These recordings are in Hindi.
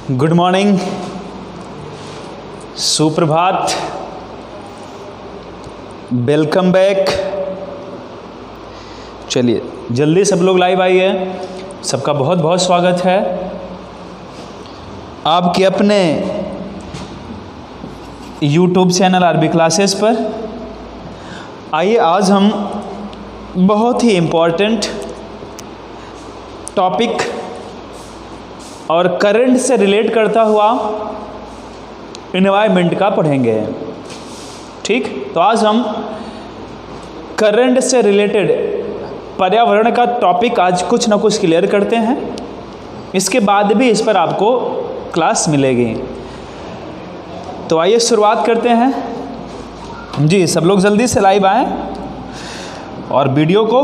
गुड मॉर्निंग, सुप्रभात, वेलकम बैक। चलिए जल्दी सब लोग लाइव आइए। सबका बहुत बहुत स्वागत है आपके अपने यूट्यूब चैनल आरबी क्लासेस पर। आइए आज हम बहुत ही इम्पोर्टेंट टॉपिक और करंट से रिलेट करता हुआ एनवायरनमेंट का पढ़ेंगे। ठीक, तो आज हम करंट से रिलेटेड पर्यावरण का टॉपिक आज कुछ ना कुछ क्लियर करते हैं। इसके बाद भी इस पर आपको क्लास मिलेगी। तो आइए शुरुआत करते हैं जी। सब लोग जल्दी से लाइव आएँ और वीडियो को,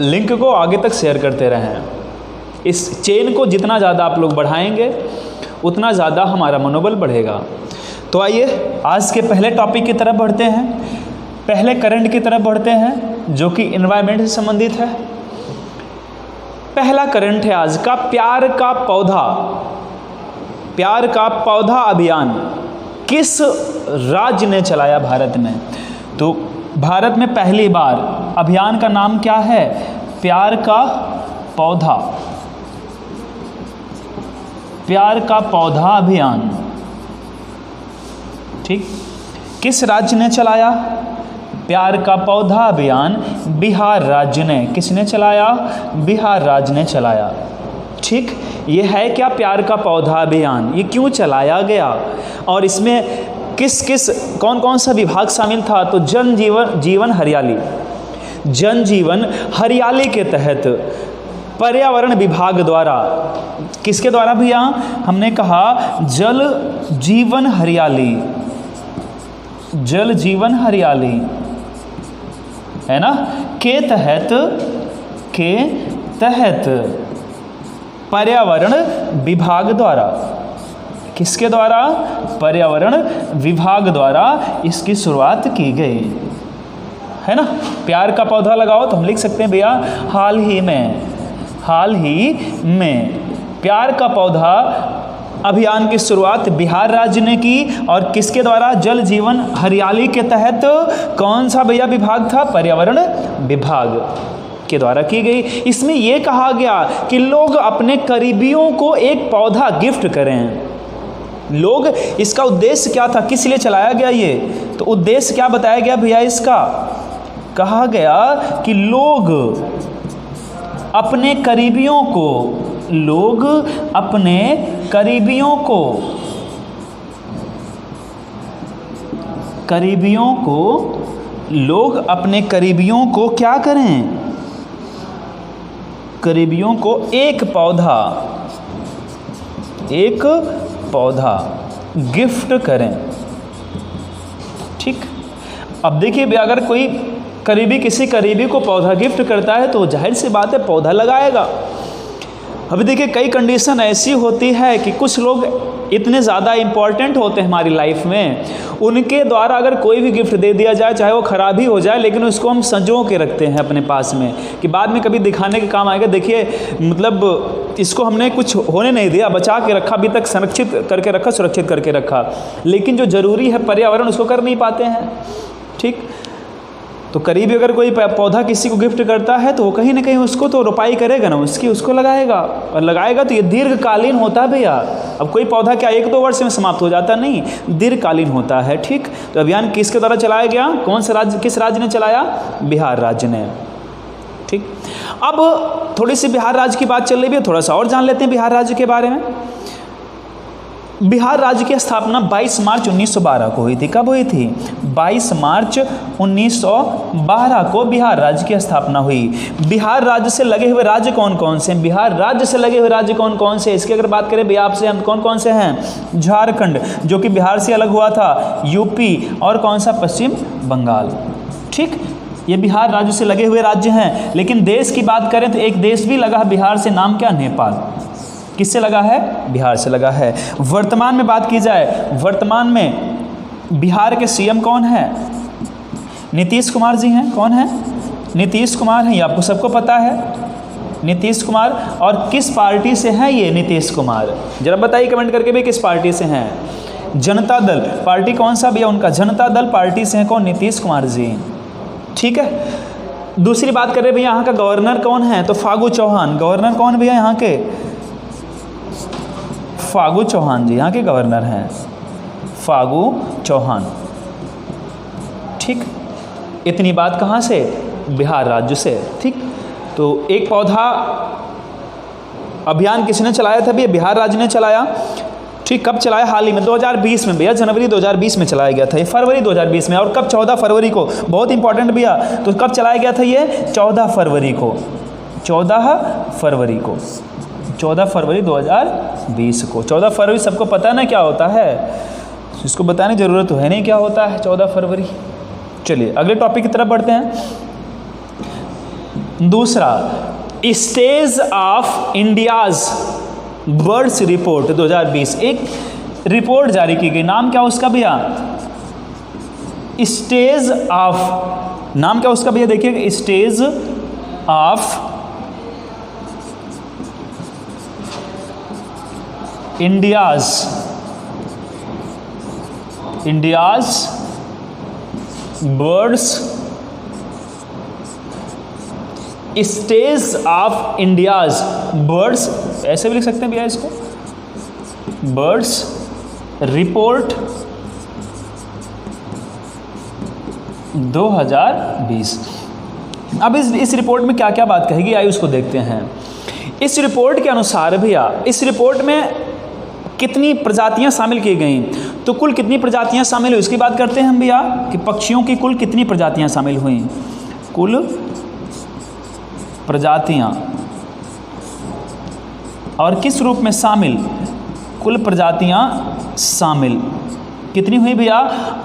लिंक को आगे तक शेयर करते रहें। इस चेन को जितना ज़्यादा आप लोग बढ़ाएंगे उतना ज़्यादा हमारा मनोबल बढ़ेगा। तो आइए आज के पहले टॉपिक की तरफ बढ़ते हैं। पहले करंट की तरफ बढ़ते हैं जो कि एनवायरनमेंट से संबंधित है। पहला करंट है आज का प्यार का पौधा। प्यार का पौधा अभियान किस राज्य ने चलाया भारत में? तो भारत में पहली बार अभियान का नाम क्या है? प्यार का पौधा। प्यार का पौधा अभियान। ठीक, किस राज्य ने चलाया? प्यार का पौधा अभियान बिहार राज्य ने। किसने चलाया? बिहार राज्य ने चलाया। ठीक, ये है क्या प्यार का पौधा अभियान? ये क्यों चलाया गया और इसमें कौन कौन सा विभाग शामिल था? तो जीवन हरियाली। जन जीवन हरियाली के तहत पर्यावरण विभाग द्वारा, किसके द्वारा भैया? हमने कहा जल जीवन हरियाली। जल जीवन हरियाली है ना, के तहत पर्यावरण विभाग द्वारा। किसके द्वारा? पर्यावरण विभाग द्वारा इसकी शुरुआत की गई है ना। प्यार का पौधा लगाओ तो हम लिख सकते हैं भैया हाल ही में प्यार का पौधा अभियान की शुरुआत बिहार राज्य ने की। और किसके द्वारा? जल जीवन हरियाली के तहत कौन सा भैया विभाग था? पर्यावरण विभाग के द्वारा की गई। इसमें यह कहा गया कि लोग अपने करीबियों को एक पौधा गिफ्ट करें। लोग, इसका उद्देश्य क्या था? किस लिए चलाया गया ये? तो उद्देश्य क्या बताया गया भैया इसका? कहा गया कि लोग अपने करीबियों को क्या करें? करीबियों को एक पौधा गिफ्ट करें। ठीक, अब देखिए अगर कोई किसी करीबी को पौधा गिफ्ट करता है तो जाहिर सी बात है पौधा लगाएगा। अभी देखिए कई कंडीशन ऐसी होती है कि कुछ लोग इतने ज़्यादा इम्पॉर्टेंट होते हैं हमारी लाइफ में, उनके द्वारा अगर कोई भी गिफ्ट दे दिया जाए, चाहे वो ख़राब ही हो जाए, लेकिन उसको हम संजो के रखते हैं अपने पास में कि बाद में कभी दिखाने के काम आएगा। देखिए मतलब इसको हमने कुछ होने नहीं दिया, बचा के रखा, अभी तक संरक्षित करके रखा, सुरक्षित करके रखा, लेकिन जो ज़रूरी है पर्यावरण उसको कर नहीं पाते हैं। ठीक, तो करीबी अगर कोई पौधा किसी को गिफ्ट करता है तो वो कहीं ना कहीं उसको तो रोपाई करेगा ना, उसको लगाएगा, और लगाएगा तो ये दीर्घकालीन होता है भैया। अब कोई पौधा क्या 1-2 वर्ष में समाप्त हो जाता? नहीं, दीर्घकालीन होता है। ठीक, तो अभियान किसके द्वारा चलाया गया? किस राज्य ने चलाया? बिहार राज्य ने। ठीक, अब थोड़ी सी बिहार राज्य की बात चल रही है, थोड़ा सा और जान लेते हैं बिहार राज्य के बारे में। बिहार राज्य की स्थापना 22 मार्च 1912 को हुई थी। कब हुई थी? 22 मार्च 1912 को बिहार राज्य की स्थापना हुई। बिहार राज्य से लगे हुए राज्य कौन कौन से हैं? बिहार राज्य से लगे हुए राज्य कौन कौन से? इसकी अगर बात करें बिहार से, हम कौन कौन से हैं? झारखंड, जो कि बिहार से अलग हुआ था, यूपी, और कौन सा? पश्चिम बंगाल। ठीक, ये बिहार राज्य से लगे हुए राज्य हैं। लेकिन देश की बात करें तो एक देश भी लगा बिहार से, नाम क्या? नेपाल। किससे लगा है? बिहार से लगा है। वर्तमान में बात की जाए, वर्तमान में बिहार के सीएम कौन है? नीतीश कुमार जी हैं। कौन है? नीतीश कुमार हैं, ये आपको सबको पता है। नीतीश कुमार। और किस पार्टी से हैं ये नीतीश कुमार? जरा बताइए कमेंट करके भी किस पार्टी से हैं। जनता दल पार्टी कौन सा भैया उनका? जनता दल पार्टी से हैं कौन? नीतीश कुमार जी। ठीक है, दूसरी बात करें भैया यहाँ का गवर्नर कौन है? तो फागू चौहान। गवर्नर कौन भैया यहाँ के? फागू चौहान जी यहाँ के गवर्नर हैं, फागू चौहान। ठीक, इतनी बात कहाँ से? बिहार राज्य से। ठीक, तो एक पौधा अभियान किसने चलाया था भैया? बिहार राज्य ने चलाया। ठीक, कब चलाया? हाल ही में 2020 में भैया, जनवरी 2020 में चलाया गया था ये, फरवरी 2020 में। और कब? 14 फरवरी को। बहुत इंपॉर्टेंट भैया, तो कब चलाया गया था ये? 14 फरवरी को। 14 फरवरी को, 14 फरवरी 2020 को। 14 फरवरी सबको पता है ना क्या होता है, इसको बताने की ज़रूरत तो है नहीं क्या होता है 14 फरवरी। चलिए अगले टॉपिक की तरफ बढ़ते हैं। दूसरा, stage of India's birds report 2020, एक रिपोर्ट जारी की गई। नाम क्या उसका भैया? स्टेज ऑफ, नाम क्या उसका भैया? देखिए, stage of India's birds, stage of India's birds, ऐसे भी लिख सकते हैं भैया इसको, बर्ड्स रिपोर्ट 2020। अब इस रिपोर्ट में क्या क्या बात कहेगी, आइए उसको देखते हैं। इस रिपोर्ट के अनुसार भैया, इस रिपोर्ट में कितनी प्रजातियां शामिल की गई? तो कुल कितनी प्रजातियां शामिल हुई इसकी बात करते हैं हम भैया, कि पक्षियों की कुल कितनी प्रजातियां शामिल हुई। कुल प्रजातियां और किस रूप में शामिल? कुल प्रजातियां शामिल कितनी हुई भैया?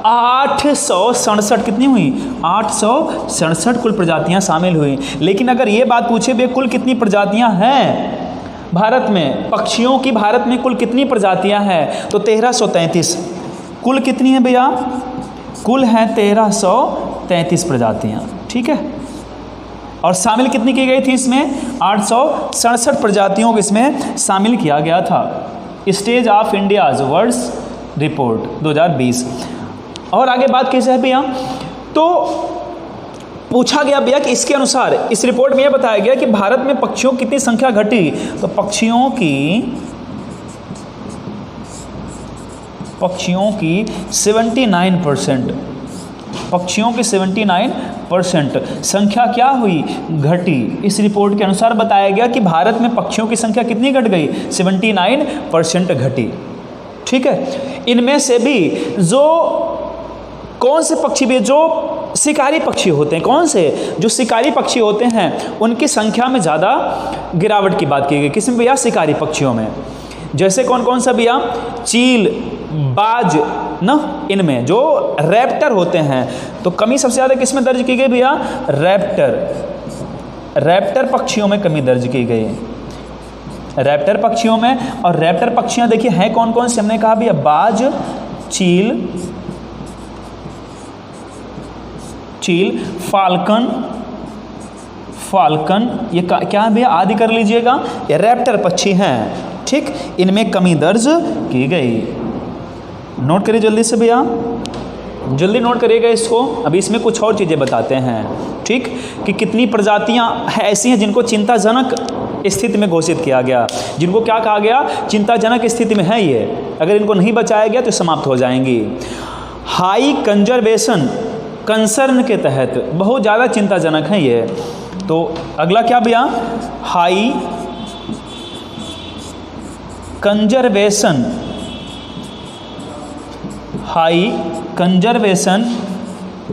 867। कितनी हुई? 867 कुल प्रजातियां शामिल हुई। लेकिन अगर ये बात पूछे भैया कुल कितनी प्रजातियां हैं भारत में, पक्षियों की भारत में कुल कितनी प्रजातियां हैं, तो 1333। कुल कितनी है भैया? कुल हैं 1333 प्रजातियां। ठीक है, और शामिल कितनी की गई थी इसमें? 867 प्रजातियों को इसमें शामिल किया गया था। Stage of India's birds report 2020। और आगे बात कैसे है भैया, तो पूछा गया भैया कि इसके अनुसार इस रिपोर्ट में यह बताया गया कि भारत में पक्षियों की कितनी संख्या घटी। तो पक्षियों की 79%, पक्षियों की 79% संख्या क्या हुई? घटी। इस रिपोर्ट के अनुसार बताया गया कि भारत में पक्षियों की संख्या कितनी घट गई? 79% घटी। ठीक है, इनमें से भी जो कौन से पक्षी भी, जो शिकारी पक्षी होते हैं, कौन से? जो शिकारी पक्षी होते हैं उनकी संख्या में ज़्यादा गिरावट की बात की गई। किसमें भैया? शिकारी पक्षियों में। जैसे कौन कौन सा भैया? चील, बाज ना, इनमें जो रैप्टर होते हैं, तो कमी सबसे ज़्यादा किसमें दर्ज की गई भैया? रैप्टर पक्षियों में कमी दर्ज की गई, रैप्टर पक्षियों में। और रैप्टर पक्षियां देखिए हैं कौन कौन से? हमने कहा भैया बाज, चील, फाल्कन, ये क्या है भैया? आदि कर लीजिएगा, ये रैप्टर पक्षी हैं। ठीक, इनमें कमी दर्ज की गई। नोट करिए जल्दी से भैया, जल्दी नोट करिएगा इसको। अभी इसमें कुछ और चीज़ें बताते हैं। ठीक, कि कितनी प्रजातियां ऐसी हैं जिनको चिंताजनक स्थिति में घोषित किया गया, जिनको क्या कहा गया? चिंताजनक स्थिति में है ये, अगर इनको नहीं बचाया गया तो समाप्त हो जाएंगी। हाई कंजर्वेशन कंसर्न के तहत बहुत ज़्यादा चिंताजनक है ये। तो अगला क्या भैया? हाई कंजर्वेशन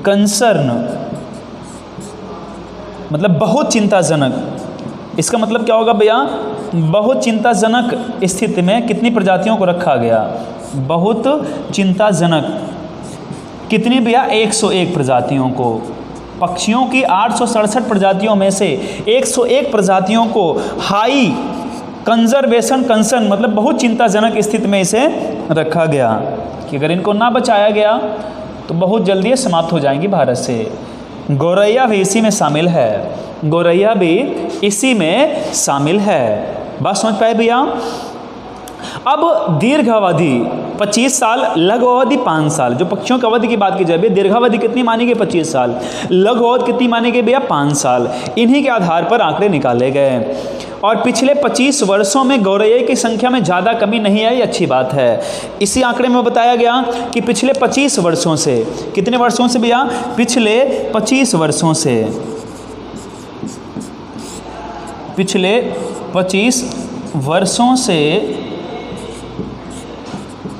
कंसर्न मतलब बहुत चिंताजनक। इसका मतलब क्या होगा भैया? बहुत चिंताजनक स्थिति में कितनी प्रजातियों को रखा गया? बहुत चिंताजनक कितनी भैया? 101 प्रजातियों को। पक्षियों की 867 प्रजातियों में से 101 प्रजातियों को हाई कंजर्वेशन कंसर्न मतलब बहुत चिंताजनक स्थिति में इसे रखा गया, कि अगर इनको ना बचाया गया तो बहुत जल्दी ये समाप्त हो जाएंगी भारत से। गौरैया भी इसी में शामिल है। गौरैया भी इसी में शामिल है। बात समझ पाए भैया। अब दीर्घ अवधि 25 साल, लघु अवधि 5 साल। जो पक्षियों की अवधि की बात की जाए भैया, दीर्घावधि कितनी मानी गई 25 साल, लघु अवधि कितनी मानी गई भैया 5 साल। इन्हीं के आधार पर आंकड़े निकाले गए और पिछले 25 वर्षों में गौरैया की संख्या में ज़्यादा कमी नहीं आई, अच्छी बात है। इसी आंकड़े में बताया गया कि पिछले 25 वर्षों से, कितने वर्षों से भैया, पिछले 25 वर्षों से, पिछले 25 वर्षों से,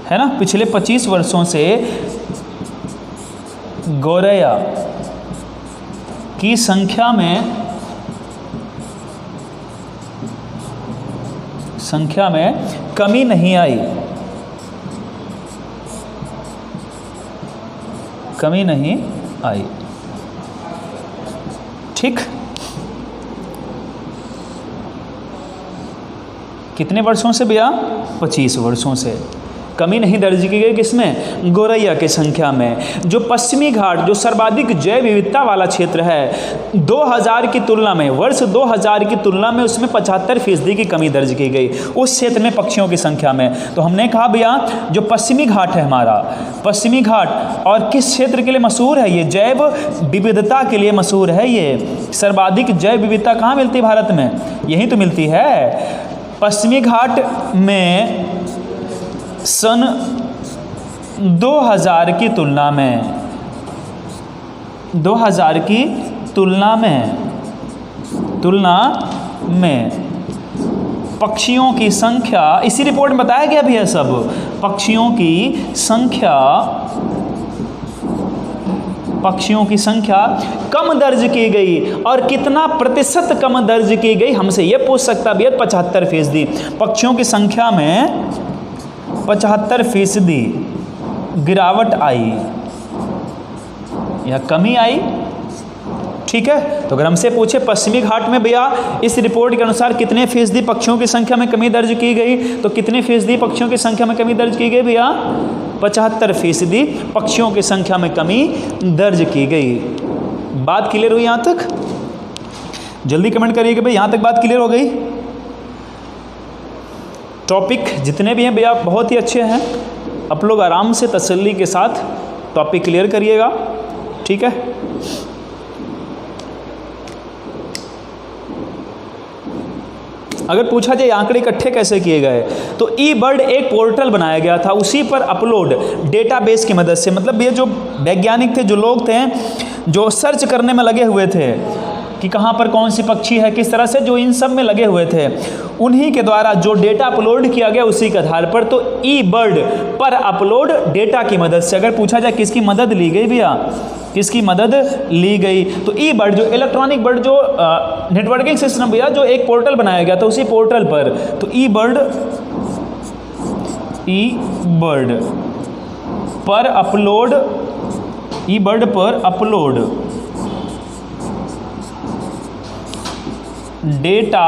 है ना, पिछले 25 वर्षों से गौरैया की संख्या में कमी नहीं आई, कमी नहीं आई। ठीक, कितने वर्षों से भैया, 25 वर्षों से कमी नहीं दर्ज की गई। किसमें, गौरैया की संख्या में। जो पश्चिमी घाट, जो सर्वाधिक जैव विविधता वाला क्षेत्र है, 2000 की तुलना में, वर्ष 2000 की तुलना में उसमें 75% की कमी दर्ज की गई उस क्षेत्र में पक्षियों की संख्या में। तो हमने कहा भैया जो पश्चिमी घाट है हमारा, पश्चिमी घाट, और किस क्षेत्र के लिए मशहूर है ये, जैव विविधता के लिए मशहूर है ये। सर्वाधिक जैव विविधता कहाँ मिलती है भारत में, यही तो मिलती है पश्चिमी घाट में। सन 2000 की तुलना में, 2000 की तुलना में पक्षियों की संख्या, इसी रिपोर्ट में बताया गया भी है सब, पक्षियों की संख्या कम दर्ज की गई। और कितना प्रतिशत कम दर्ज की गई, हमसे यह पूछ सकता भी है, 75%। पक्षियों की संख्या में 75% गिरावट आई या कमी आई। ठीक है, तो अगर हमसे पूछे पश्चिमी घाट में भैया इस रिपोर्ट के अनुसार कितने फीसदी पक्षियों की संख्या में कमी दर्ज की गई, तो कितने फीसदी पक्षियों की संख्या में कमी दर्ज की गई भैया, 75% पक्षियों की संख्या में कमी दर्ज की गई। बात क्लियर हुई यहाँ तक? जल्दी कमेंट करिए कि भाई यहाँ तक बात क्लियर हो गई। टॉपिक जितने भी हैं भैया बहुत ही अच्छे हैं, आप लोग आराम से तसल्ली के साथ टॉपिक क्लियर करिएगा। ठीक है, अगर पूछा जाए आंकड़े इकट्ठे कैसे किए गए, तो ई बर्ड एक पोर्टल बनाया गया था, उसी पर अपलोड डेटाबेस की मदद से, मतलब ये जो वैज्ञानिक थे, जो लोग थे जो सर्च करने में लगे हुए थे कि कहाँ पर कौन सी पक्षी है, किस तरह से, जो इन सब में लगे हुए थे, उन्हीं के द्वारा जो डेटा अपलोड किया गया उसी के आधार पर। तो ई बर्ड पर अपलोड डेटा की मदद से, अगर पूछा जाए किसकी मदद ली गई भैया, किसकी मदद ली गई, तो ई बर्ड जो इलेक्ट्रॉनिक बर्ड जो नेटवर्किंग सिस्टम भैया, जो एक पोर्टल बनाया गया था उसी पोर्टल पर, तो ई बर्ड पर अपलोड, ई बर्ड पर अपलोड डेटा,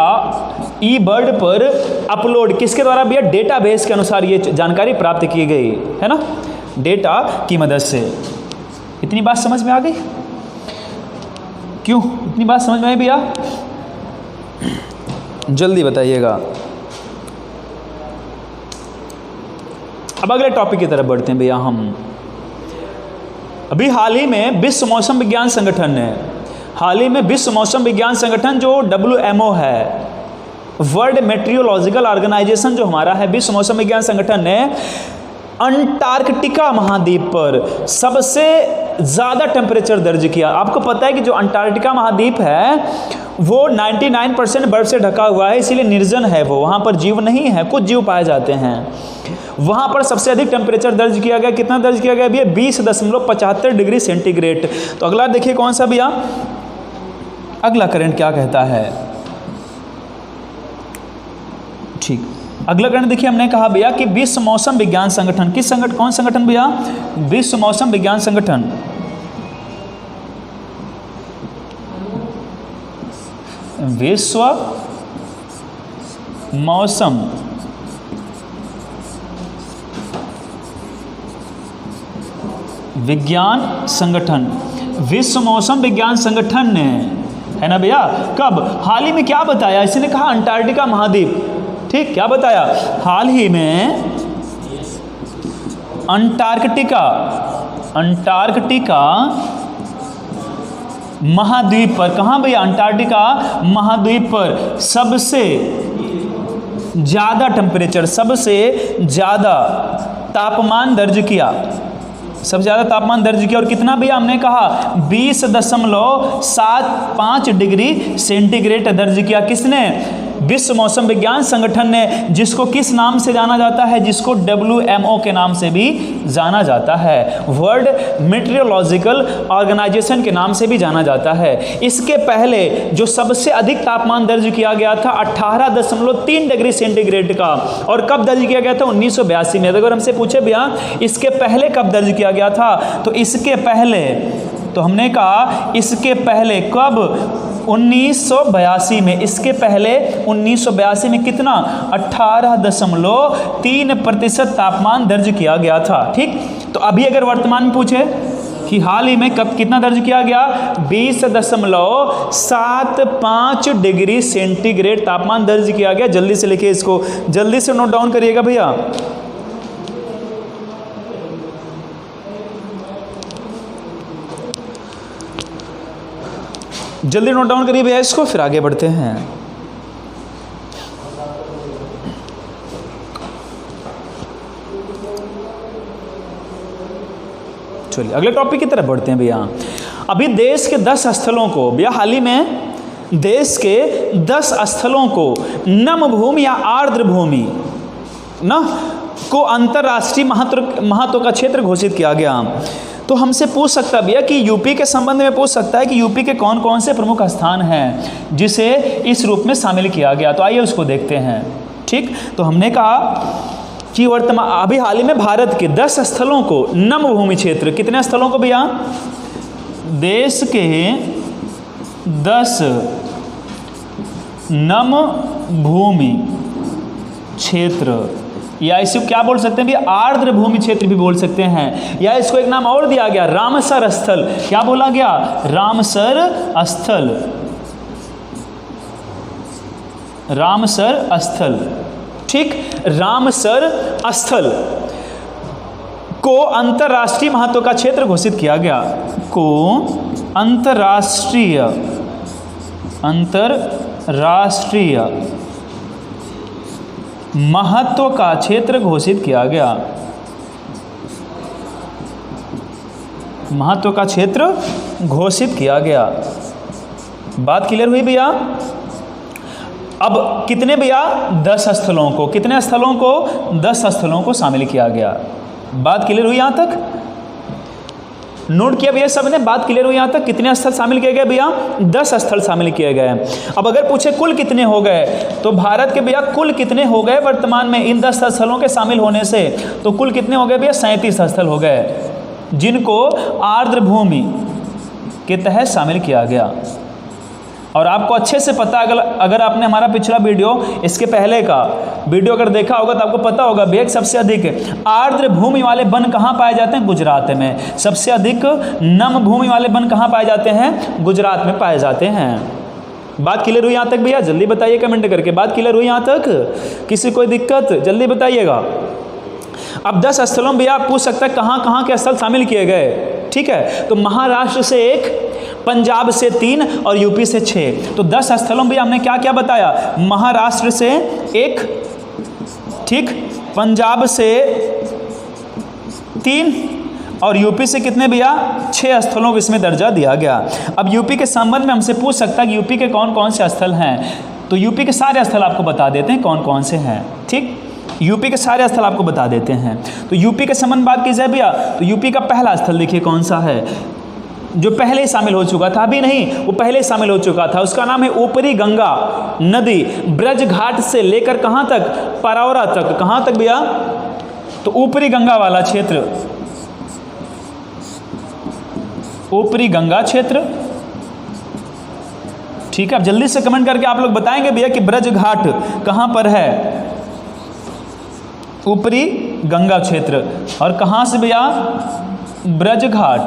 ई बर्ड पर अपलोड किसके द्वारा भैया, डेटाबेस के अनुसार ये जानकारी प्राप्त की गई है ना, डेटा की मदद से। इतनी बात समझ में आ गई? क्यों इतनी बात समझ में आई भैया? जल्दी बताइएगा। अब अगले टॉपिक की तरफ बढ़ते हैं भैया हम। अभी हाल ही में विश्व मौसम विज्ञान संगठन ने, हाल ही में विश्व मौसम विज्ञान संगठन जो WMO है, वर्ल्ड मेट्रियोलॉजिकल ऑर्गेनाइजेशन जो हमारा है, विश्व मौसम विज्ञान संगठन ने अंटार्कटिका महाद्वीप पर सबसे ज़्यादा टेम्परेचर दर्ज किया। आपको पता है कि जो अंटार्कटिका महाद्वीप है वो 99% बर्फ से ढका हुआ है, इसीलिए निर्जन है वो, वहाँ पर जीव नहीं है, कुछ जीव पाए जाते हैं। वहाँ पर सबसे अधिक टेम्परेचर दर्ज किया गया, कितना दर्ज किया गया भैया, 20.75 डिग्री सेंटीग्रेड। तो अगला देखिए कौन सा भैया, अगला करंट क्या कहता है। ठीक, अगला करंट देखिए, हमने कहा भैया कि विश्व मौसम विज्ञान संगठन, किस संगठन, कौन संगठन भैया, विश्व मौसम विज्ञान संगठन, विश्व मौसम विज्ञान संगठन, विश्व मौसम विज्ञान संगठन ने है ना भैया। कब? हाल ही में क्या बताया इसने, कहा अंटार्कटिका महाद्वीप। ठीक, क्या बताया? हाल ही में अंटार्कटिका महाद्वीप पर, कहाँ भैया? अंटार्कटिका महाद्वीप पर सबसे ज़्यादा टेम्परेचर, सबसे ज़्यादा तापमान दर्ज किया, सबसे ज़्यादा तापमान दर्ज किया। और कितना भैया? हमने कहा 20.75 डिग्री सेंटीग्रेड दर्ज किया। किसने? विश्व मौसम विज्ञान संगठन ने, जिसको किस नाम से जाना जाता है? जिसको WMO के नाम से भी जाना जाता है, वर्ल्ड मेट्रियोलॉजिकल ऑर्गेनाइजेशन के नाम से भी जाना जाता है। इसके पहले जो सबसे अधिक तापमान दर्ज किया गया था 18.3 डिग्री सेंटीग्रेड का, और कब दर्ज किया गया था? 1982 में। अगर हमसे पूछे भैया इसके पहले कब दर्ज किया गया था, तो इसके पहले, तो हमने कहा इसके पहले कब? 1982 में। इसके पहले 1982 में कितना? 18.3% तापमान दर्ज किया गया था। ठीक, तो अभी अगर वर्तमान में पूछे कि हाल ही में कब कितना दर्ज किया गया? 20.75 डिग्री सेंटीग्रेड तापमान दर्ज किया गया। जल्दी से लिखिए, इसको जल्दी से नोट डाउन करिएगा भैया। जल्दी नोट डाउन करिए भैया इसको, फिर आगे बढ़ते हैं। चलिए अगले टॉपिक की तरफ बढ़ते हैं भैया। अभी देश के 10 स्थलों को भैया, हाल ही में देश के 10 स्थलों को नम भूमि या आर्द्र भूमि ना को अंतर्राष्ट्रीय महत्व का क्षेत्र घोषित किया गया। तो हमसे पूछ सकता भैया कि यूपी के संबंध में पूछ सकता है कि यूपी के कौन कौन से प्रमुख स्थान हैं जिसे इस रूप में शामिल किया गया। तो आइए उसको देखते हैं। ठीक, तो हमने कहा कि वर्तमान अभी हाल ही में भारत के 10 स्थलों को नम भूमि क्षेत्र, कितने स्थलों को भैया? देश के 10 नम भूमि क्षेत्र, या इसको क्या बोल सकते हैं भैया? आर्द्र भूमि क्षेत्र भी बोल सकते हैं, या इसको एक नाम और दिया गया, रामसर स्थल। क्या बोला गया? रामसर स्थल, रामसर स्थल। ठीक, रामसर स्थल को अंतर्राष्ट्रीय महत्व का क्षेत्र घोषित किया गया, को अंतर्राष्ट्रीय महत्व का क्षेत्र घोषित किया गया, महत्व का क्षेत्र घोषित किया गया। बात क्लियर हुई भैया? अब कितने भैया? 10 स्थलों को, कितने स्थलों को? 10 स्थलों को शामिल किया गया। बात क्लियर हुई? यहां तक नोट किया भैया सबने? बात क्लियर हुई यहां तक? कितने स्थल शामिल किए गए भैया? 10 स्थल शामिल किए गए। अब अगर पूछे कुल कितने हो गए, तो भारत के भैया कुल कितने हो गए वर्तमान में इन 10 स्थलों के शामिल होने से? तो कुल कितने हो गए भैया? 37 स्थल हो गए, जिनको आर्द्र भूमि के तहत शामिल किया गया। और आपको अच्छे से पता, अगर आपने हमारा पिछला वीडियो, इसके पहले का वीडियो अगर देखा होगा तो आपको पता होगा भैया सबसे अधिक आर्द्र भूमि वाले वन कहाँ पाए जाते हैं? गुजरात में। सबसे अधिक नम भूमि वाले वन कहाँ पाए जाते हैं? गुजरात में पाए जाते हैं। बात क्लियर हुई यहाँ तक भैया? जल्दी बताइए कमेंट करके। बात क्लियर हुई यहाँ तक? किसी कोई दिक्कत? जल्दी बताइएगा। अब 10 स्थलों में भैया पूछ सकता है कहाँ कहाँ के स्थल शामिल किए गए। ठीक है, तो महाराष्ट्र से 1, पंजाब से 3 और यूपी से 6। तो 10 स्थलों में हमने क्या क्या बताया? महाराष्ट्र से 1, ठीक, पंजाब से 3 और यूपी से कितने भैया? 6 स्थलों को इसमें दर्जा दिया गया। अब यूपी के संबंध में हमसे पूछ सकता है कि यूपी के कौन कौन से स्थल हैं। तो यूपी के सारे स्थल आपको बता देते हैं कौन कौन से हैं। ठीक, यूपी के सारे स्थल आपको बता देते हैं। तो यूपी के संबंध बात की जाए भैया, तो यूपी का पहला स्थल देखिए कौन सा है, जो पहले ही शामिल हो चुका था, अभी नहीं, वो पहले ही शामिल हो चुका था। उसका नाम है ऊपरी गंगा नदी, ब्रज घाट से लेकर कहाँ तक? परौरा तक। कहाँ तक भैया? तो ऊपरी गंगा वाला क्षेत्र, ऊपरी गंगा क्षेत्र। ठीक है, अब जल्दी से कमेंट करके आप लोग बताएंगे भैया कि ब्रज घाट कहाँ पर है? ऊपरी गंगा क्षेत्र। और कहाँ से भैया? ब्रज घाट।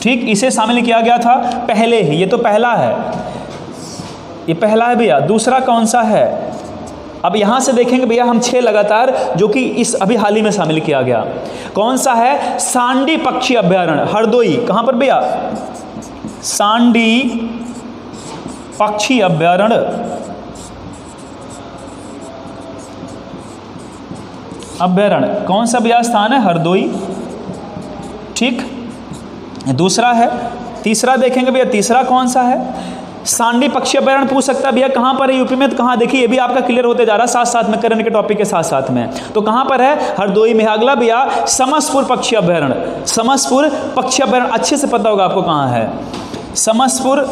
ठीक, इसे शामिल किया गया था पहले ही, ये तो पहला है, ये पहला है भैया। दूसरा कौन सा है? अब यहाँ से देखेंगे भैया हम 6 लगातार, जो कि इस अभी हाल ही में शामिल किया गया। कौन सा है? सांडी पक्षी अभ्यारण्य हरदोई। कहाँ पर भैया? सांडी पक्षी अभ्यारण्य, अभ्यारण्य कौन सा भैया स्थान है? हरदोई। ठीक, दूसरा है। तीसरा देखेंगे भैया, तीसरा कौन सा है? सांडी पक्षी अभ्यारण्य पूछ सकता है भैया कहाँ पर है यूपी में, तो कहाँ? देखिए ये भी आपका क्लियर होते जा रहा है साथ साथ में, करंट के टॉपिक के साथ साथ में। तो कहाँ पर है? हरदोई में। अगला भैया समसपुर पक्षी अभ्यारण्य, समसपुर पक्षी अभ्यारण्य अच्छे से पता होगा आपको कहाँ है। समसपुर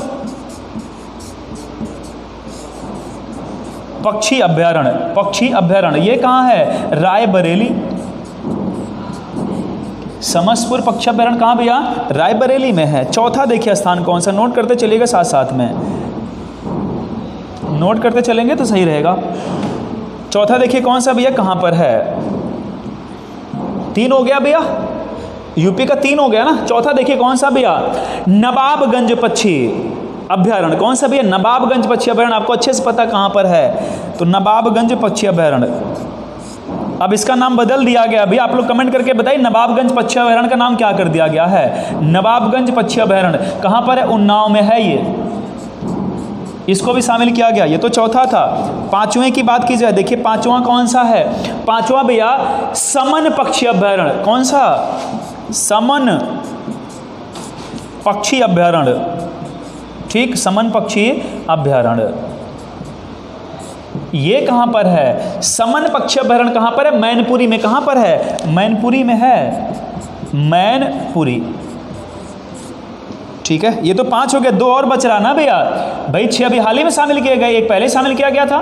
पक्षी अभ्यारण्य, पक्षी अभ्यारण्य ये कहाँ है? रायबरेली। समसपुर पक्षी अभ्यारण्य कहाँ भैया? रायबरेली में है। चौथा देखिए स्थान कौन सा, नोट करते चलिएगा साथ साथ में, नोट करते चलेंगे तो सही रहेगा। चौथा देखिए कौन सा भैया, कहाँ पर है? 3 हो गया भैया, यूपी का 3 हो गया ना। चौथा देखिए कौन सा भैया? नवाबगंज पक्षी अभ्यारण्य। कौन सा भैया? नवाबगंज पक्षी अभ्यारण्य। आपको अच्छे से पता कहाँ पर है, तो नवाबगंज पक्षी अभ्यारण्य। अब इसका नाम बदल दिया गया अभी, आप लोग कमेंट करके बताइए नवाबगंज पक्षी अभ्यारण्य का नाम क्या कर दिया गया है? नवाबगंज पक्षी अभ्यारण्य कहाँ पर है? उन्नाव में है ये, इसको भी शामिल किया गया। ये तो चौथा था। पांचवें की बात की जाए, देखिए पांचवा कौन सा है? पांचवा भैया समन पक्षी अभ्यारण्य। कौन सा? समन पक्षी अभ्यारण्य। ठीक, समन पक्षी अभ्यारण्य ये कहाँ पर है? समन पक्षी अभ्यारण्य कहाँ पर है? मैनपुरी में। कहाँ पर है? मैनपुरी में है, मैनपुरी। ठीक है, ये तो 5 हो गया, 2 और बच रहा ना भैया। भाई 6 अभी हाल ही में शामिल किए गए, एक पहले शामिल किया गया था,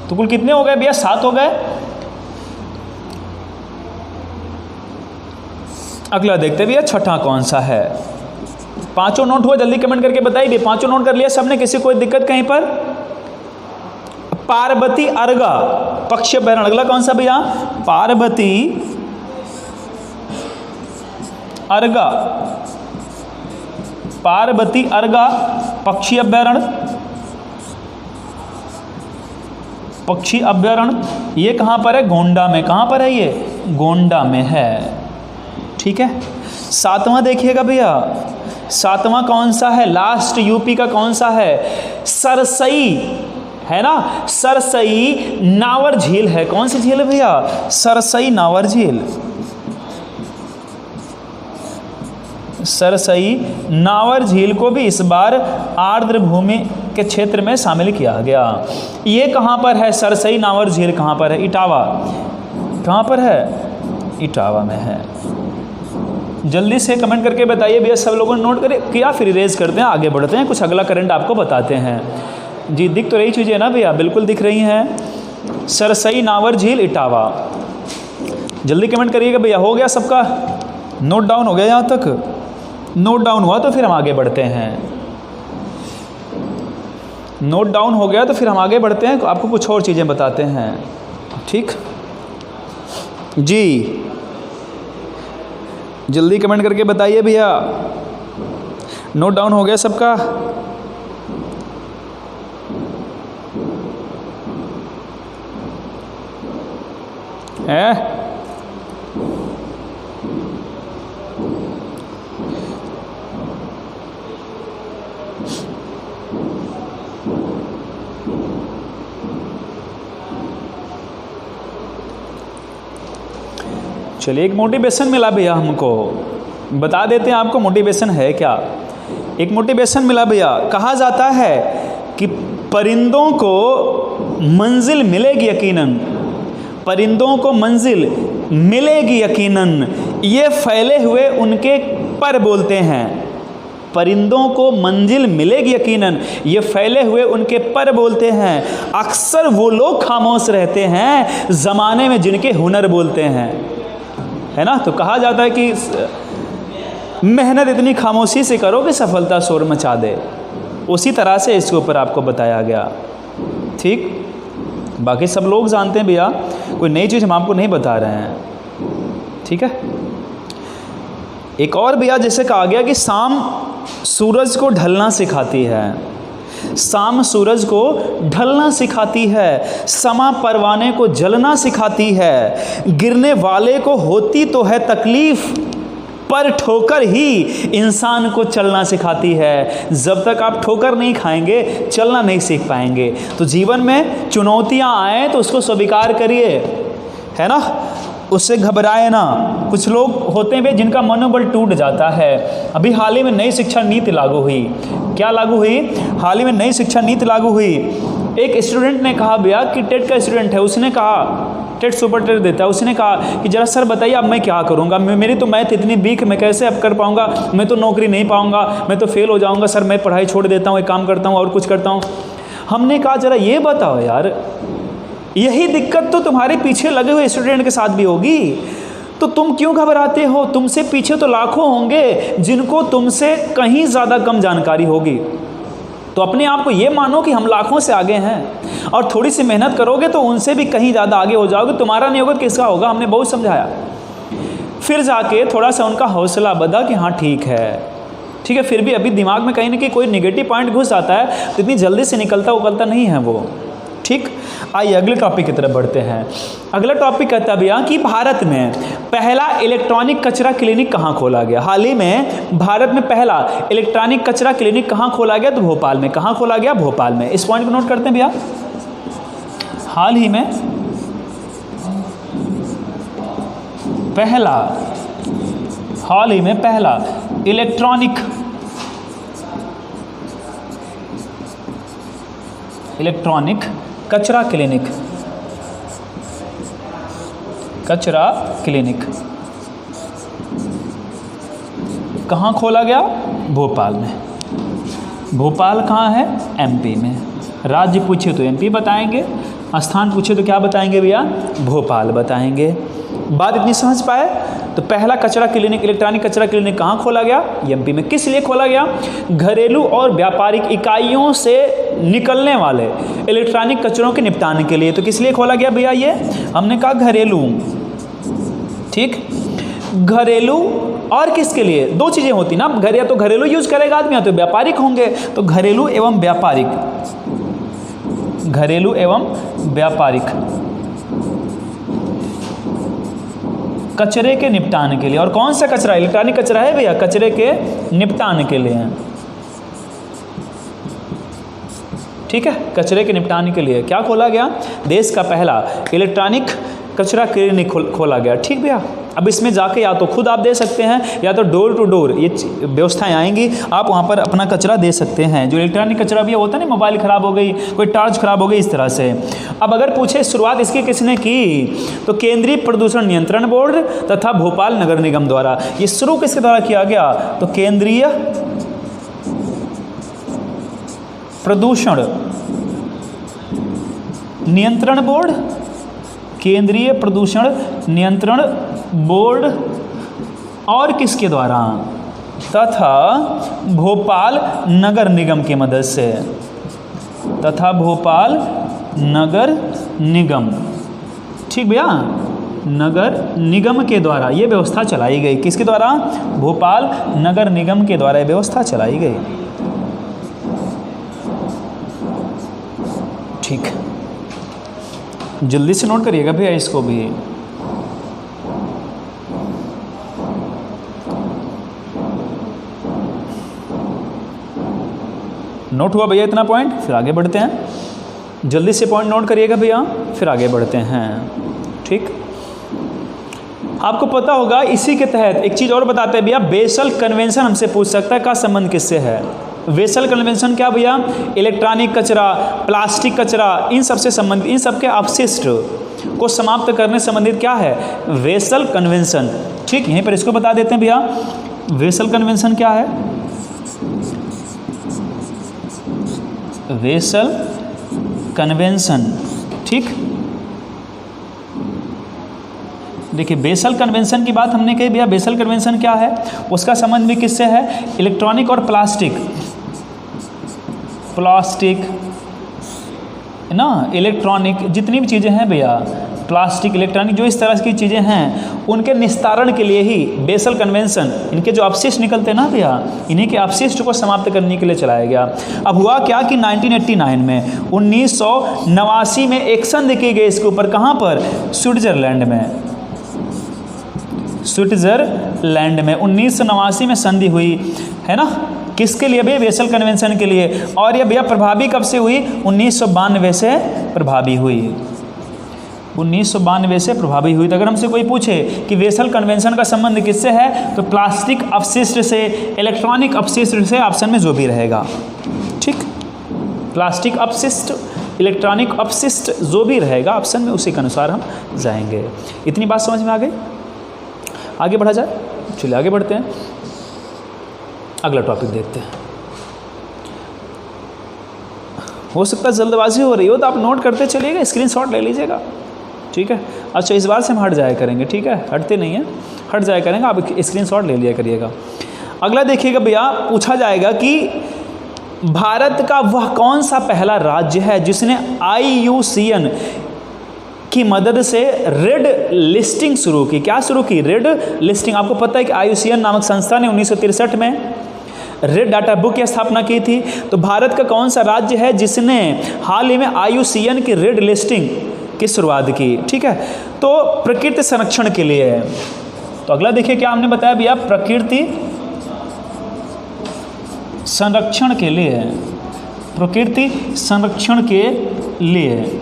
तो कुल कितने हो गए भैया? 7 हो गए। अगला देखते भैया छठा कौन सा है। पांचों नोट हुआ, जल्दी कमेंट करके बताइए। पांचों नोट कर लिया सबने? किसी कोई दिक्कत कहीं पर? पार्वती अर्गा पक्षी अभ्यारण्य। अगला कौन सा भैया? पार्वती अर्गा, पार्वती अर्गा पक्षी अभ्यारण्य, पक्षी अभ्यारण्य ये कहां पर है? गोंडा में। कहां पर है ये? गोंडा में है। ठीक है, 7वां देखिएगा भैया, 7वां कौन सा है? लास्ट यूपी का कौन सा है? सरसई है ना, सरसई नावर झील है। कौन सी झील है भैया? सरसई नावर झील। सरसई नावर झील को भी इस बार आर्द्र भूमि के क्षेत्र में शामिल किया गया। ये कहाँ पर है? सरसई नावर झील कहाँ पर है? इटावा। कहाँ पर है? इटावा में है। जल्दी से कमेंट करके बताइए भैया, सब लोगों ने नोट करे किया? फिर इरेज करते हैं, आगे बढ़ते हैं, कुछ अगला करंट आपको बताते हैं। जी दिख तो रही चीज़ें ना भैया, बिल्कुल दिख रही हैं। सरसई नावर झील इटावा, जल्दी कमेंट करिएगा भैया। हो गया सबका? नोट डाउन हो गया? यहाँ तक नोट डाउन हुआ तो फिर हम आगे बढ़ते हैं। नोट डाउन हो गया तो फिर हम आगे बढ़ते हैं, आपको कुछ और चीज़ें बताते हैं। ठीक जी, जल्दी कमेंट करके बताइए भैया। नोट डाउन हो गया सबका? है? चलिए, एक मोटिवेशन मिला भैया हमको, बता देते हैं आपको मोटिवेशन है क्या। एक मोटिवेशन मिला भैया, कहा जाता है कि परिंदों को मंजिल मिलेगी यकीनन, परिंदों को मंजिल मिलेगी यकीनन, ये फैले हुए उनके पर बोलते हैं। परिंदों को मंजिल मिलेगी यकीनन, ये फैले हुए उनके पर बोलते हैं। अक्सर वो लोग खामोश रहते हैं ज़माने में जिनके हुनर बोलते हैं, है ना। तो कहा जाता है कि मेहनत इतनी खामोशी से करो कि सफलता शोर मचा दे। उसी तरह से इसके ऊपर आपको बताया गया। ठीक, बाकी सब लोग जानते हैं भैया, कोई नई चीज़ हम आपको नहीं बता रहे हैं। ठीक है, एक और भैया जैसे कहा गया कि शाम सूरज को ढलना सिखाती है, शाम सूरज को ढलना सिखाती है, समा परवाने को जलना सिखाती है, गिरने वाले को होती तो है तकलीफ पर ठोकर ही इंसान को चलना सिखाती है। जब तक आप ठोकर नहीं खाएंगे चलना नहीं सीख पाएंगे। तो जीवन में चुनौतियां आए तो उसको स्वीकार करिए, है ना, उससे घबराए ना। कुछ लोग होते हैं जिनका मनोबल टूट जाता है। अभी हाल ही में नई शिक्षा नीति लागू हुई। क्या लागू हुई? हाल ही में नई शिक्षा नीति लागू हुई। एक स्टूडेंट ने कहा भैया कि टेट का स्टूडेंट है, उसने कहा टेट सुपर टेट देता है, उसने कहा कि जरा सर बताइए अब मैं क्या करूंगा, मेरी तो मैथ इतनी वीक, मैं कैसे अब कर पाऊंगा, मैं तो नौकरी नहीं पाऊंगा, मैं तो फेल हो जाऊंगा सर, मैं पढ़ाई छोड़ देता हूँ, एक काम करता हूँ और कुछ करता हूँ। हमने कहा जरा ये बताओ यार, यही दिक्कत तो तुम्हारे पीछे लगे हुए स्टूडेंट के साथ भी होगी, तो तुम क्यों घबराते हो? तुमसे पीछे तो लाखों होंगे जिनको तुमसे कहीं ज़्यादा कम जानकारी होगी। तो अपने आप को ये मानो कि हम लाखों से आगे हैं और थोड़ी सी मेहनत करोगे तो उनसे भी कहीं ज़्यादा आगे हो जाओगे। तुम्हारा नहीं होगा तो किसका होगा? हमने बहुत समझाया। फिर जाके थोड़ा सा उनका हौसला बढ़ा कि हाँ ठीक है, फिर भी अभी दिमाग में कहीं ना कहीं कोई नेगेटिव पॉइंट घुस आता है तो इतनी जल्दी से निकलता उकलता नहीं है वो। ठीक, आइए अगले टॉपिक की तरफ बढ़ते हैं। अगला टॉपिक कहता है भैया कि भारत में पहला इलेक्ट्रॉनिक कचरा क्लिनिक कहाँ खोला गया? हाल ही में भारत में पहला इलेक्ट्रॉनिक कचरा क्लिनिक कहाँ खोला गया? तो भोपाल में। कहाँ खोला गया? भोपाल में। इस पॉइंट को नोट करते हैं भैया। हाल ही में पहला इलेक्ट्रॉनिक कचरा क्लिनिक कहाँ खोला गया? भोपाल में। भोपाल कहाँ है? एमपी में। राज्य पूछे तो एमपी बताएंगे, स्थान पूछे तो क्या बताएंगे भैया? भोपाल बताएंगे। बात इतनी समझ पाए? तो पहला कचरा क्लिनिक, इलेक्ट्रॉनिक कचरा क्लिनिक कहाँ खोला गया? एमपी में। किस लिए खोला गया? घरेलू और व्यापारिक इकाइयों से निकलने वाले इलेक्ट्रॉनिक कचरों के निपटान के लिए। तो किस लिए खोला गया भैया? ये हमने कहा घरेलू, ठीक, घरेलू और किसके लिए? दो चीज़ें होती ना, या तो घरेलू यूज करेगा आदमी या तो व्यापारिक होंगे। तो घरेलू एवं व्यापारिक कचरे के निपटान के लिए। और कौन सा कचरा? इलेक्ट्रॉनिक कचरा है भैया, कचरे के निपटान के लिए। ठीक है, कचरे के निपटान के लिए क्या खोला गया? देश का पहला इलेक्ट्रॉनिक कचरा क्लिनिक खोला गया। ठीक भैया, अब इसमें जाके या तो खुद आप दे सकते हैं या तो डोर टू डोर ये व्यवस्थाएं आएंगी, आप वहाँ पर अपना कचरा दे सकते हैं। जो इलेक्ट्रॉनिक कचरा भी होता है ना, मोबाइल ख़राब हो गई, कोई टॉर्च ख़राब हो गई, इस तरह से। अब अगर पूछे शुरुआत इसकी किसने की, तो केंद्रीय प्रदूषण नियंत्रण बोर्ड तथा भोपाल नगर निगम द्वारा। ये शुरू किसके द्वारा किया गया? तो केंद्रीय प्रदूषण नियंत्रण बोर्ड, केंद्रीय प्रदूषण नियंत्रण बोर्ड और किसके द्वारा? तथा भोपाल नगर निगम की मदद से, तथा भोपाल नगर निगम। ठीक भैया, नगर निगम के द्वारा ये व्यवस्था चलाई गई। किसके द्वारा? भोपाल नगर निगम के द्वारा ये व्यवस्था चलाई गई। ठीक, जल्दी से नोट करिएगा भैया इसको भी। नोट हुआ भैया इतना पॉइंट? फिर आगे बढ़ते हैं। जल्दी से पॉइंट नोट करिएगा भैया, फिर आगे बढ़ते हैं। ठीक, आपको पता होगा इसी के तहत एक चीज़ और बताते हैं भैया, बेसल कन्वेंशन हमसे पूछ सकता है का संबंध किससे है। बेसल कन्वेंशन क्या भैया? इलेक्ट्रॉनिक कचरा, प्लास्टिक कचरा, इन सब से संबंधित, इन सब के अपशिष्ट को समाप्त करने संबंधित क्या है? Basal convention. ठीक, यहीं पर इसको बता देते हैं भैया, बेसल कन्वेंशन क्या है? Basal convention. ठीक, देखिए बेसल कन्वेंशन की बात हमने कही भैया, बेसल कन्वेंशन क्या है? उसका संबंध भी किससे है? इलेक्ट्रॉनिक और प्लास्टिक ना, इलेक्ट्रॉनिक जितनी भी चीज़ें हैं भैया, प्लास्टिक, इलेक्ट्रॉनिक, जो इस तरह की चीज़ें हैं उनके निस्तारण के लिए ही बेसल कन्वेंशन, इनके जो अपशिष्ट निकलते हैं ना भैया, इन्हीं के अपशिष्ट को समाप्त करने के लिए चलाया गया। अब हुआ क्या कि 1989 में 1989 में एक संधि की गई इसके ऊपर, कहाँ पर? स्विट्जरलैंड में, स्विट्जरलैंड में 1989 में संधि हुई है ना, किसके लिए भैया? बेसल कन्वेंशन के लिए। और ये भैया प्रभावी कब से हुई? 1992 से प्रभावी हुई, 1992 से प्रभावी हुई। तो अगर हमसे कोई पूछे कि बेसल कन्वेंशन का संबंध किससे है, तो प्लास्टिक अपशिष्ट से, इलेक्ट्रॉनिक अपशिष्ट से, ऑप्शन में जो भी रहेगा। ठीक, प्लास्टिक अपशिष्ट, इलेक्ट्रॉनिक अपशिष्ट, जो भी रहेगा ऑप्शन में उसी के अनुसार हम जाएंगे। इतनी बात समझ में आ गई? आगे बढ़ा जाए, चलिए आगे बढ़ते हैं, अगला टॉपिक देखते हैं। हो सकता है जल्दबाजी हो रही हो तो आप नोट करते चलिएगा, स्क्रीनशॉट ले लीजिएगा, ठीक है। अच्छा, इस बार से हम हट जाया करेंगे, ठीक है, हटते नहीं हैं, हट जाया करेंगे, आप स्क्रीनशॉट ले लिया करिएगा। अगला देखिएगा भैया, पूछा जाएगा कि भारत का वह कौन सा पहला राज्य है जिसने IUCN की मदद से रेड लिस्टिंग शुरू की? क्या शुरू की? Red listing. आपको पता है कि IUCN नामक संस्था ने 1963 में रेड डाटा बुक की स्थापना की थी। तो भारत का कौन सा राज्य है जिसने हाल ही में IUCN की रेड लिस्टिंग की शुरुआत की? ठीक है, तो प्रकृति संरक्षण के लिए है। तो अगला देखिए क्या हमने बताया भैया, प्रकृति संरक्षण के लिए, प्रकृति संरक्षण के लिए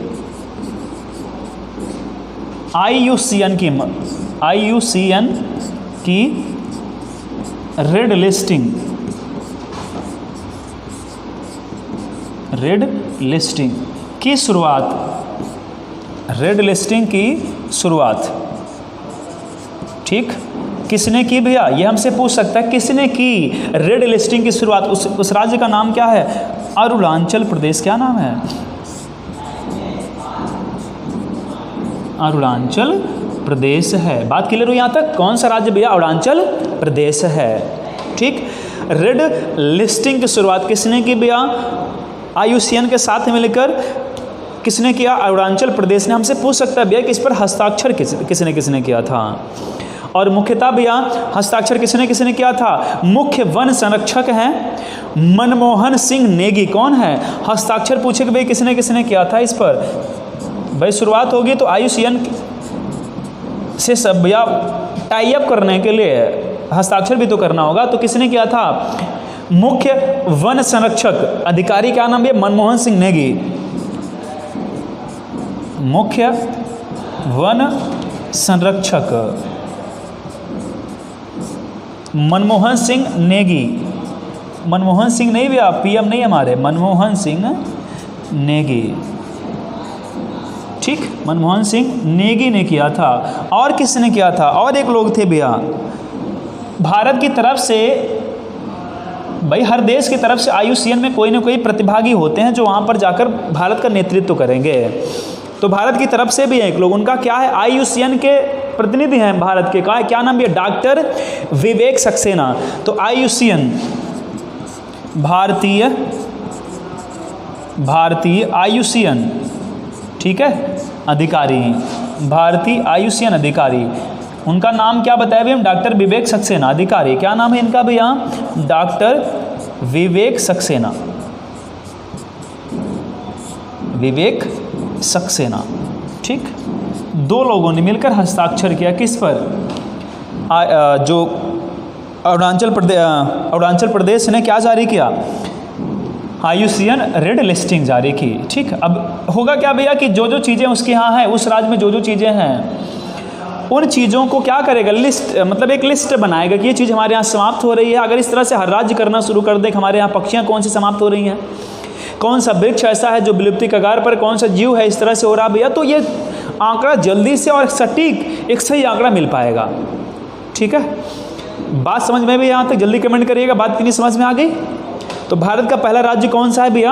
IUCN की रेड लिस्टिंग की शुरुआत, रेड लिस्टिंग की शुरुआत, ठीक, किसने की भैया? ये हमसे पूछ सकता है, किसने की रेड लिस्टिंग की शुरुआत? उस राज्य का नाम क्या है? अरुणाचल प्रदेश। क्या नाम है? अरुणाचल प्रदेश है। बात क्लियर हुई यहाँ तक? कौन सा राज्य भैया? अरुणाचल प्रदेश है, ठीक। रेड लिस्टिंग की शुरुआत किसने की भैया? IUCN के साथ मिलकर किसने किया? अरुणाचल प्रदेश ने। हमसे पूछ सकता है भैया कि इस पर हस्ताक्षर किसने किया था? और मुख्यतः भैया हस्ताक्षर किसने किया था? मुख्य वन संरक्षक हैं मनमोहन सिंह नेगी। कौन है? हस्ताक्षर पूछे कि भाई किसने किया था इस पर? भाई शुरुआत होगी तो IUCN से सब भैया टाई अप करने के लिए हस्ताक्षर भी तो करना होगा। तो किसने किया था? मुख्य वन संरक्षक अधिकारी, क्या नाम है? मनमोहन सिंह नेगी। मुख्य वन संरक्षक मनमोहन सिंह नेगी। मनमोहन सिंह नहीं भैया, PM नहीं हमारे, मनमोहन सिंह नेगी, ठीक, मनमोहन सिंह नेगी ने किया था। और किसने किया था? और एक लोग थे भैया, भारत की तरफ से, भाई हर देश की तरफ से IUCN में कोई ना कोई प्रतिभागी होते हैं जो वहाँ पर जाकर भारत का नेतृत्व करेंगे। तो भारत की तरफ से भी एक लोग, उनका क्या है? IUCN के प्रतिनिधि हैं भारत के, का क्या नाम है? डॉक्टर विवेक सक्सेना। तो IUCN भारतीय IUCN, ठीक है, अधिकारी, भारतीय IUCN अधिकारी, उनका नाम क्या बताया भैया? डॉक्टर विवेक सक्सेना अधिकारी। क्या नाम है इनका भैया? डॉक्टर विवेक सक्सेना, विवेक सक्सेना, ठीक। दो लोगों ने मिलकर हस्ताक्षर किया किस पर? जो अरुणाचल प्रदेश ने क्या जारी किया? IUCN रेड लिस्टिंग जारी की, ठीक। अब होगा क्या भैया कि जो जो चीज़ें उसके यहाँ हैं, उस राज्य में जो जो चीज़ें हैं, उन चीज़ों को क्या करेगा? लिस्ट, मतलब एक लिस्ट बनाएगा कि ये चीज़ हमारे यहाँ समाप्त हो रही है। अगर इस तरह से हर राज्य करना शुरू कर दे कि हमारे यहाँ पक्षियाँ कौन सी समाप्त हो रही हैं, कौन सा वृक्ष ऐसा है जो विलुप्ति कगार पर, कौन सा जीव है इस तरह से हो रहा भैया, तो ये आंकड़ा जल्दी से और सटीक एक सही आंकड़ा मिल पाएगा, ठीक है। बात समझ में भी यहाँ तक? जल्दी कमेंट करिएगा, बात कितनी समझ में आ गई? तो भारत का पहला राज्य कौन सा है भैया?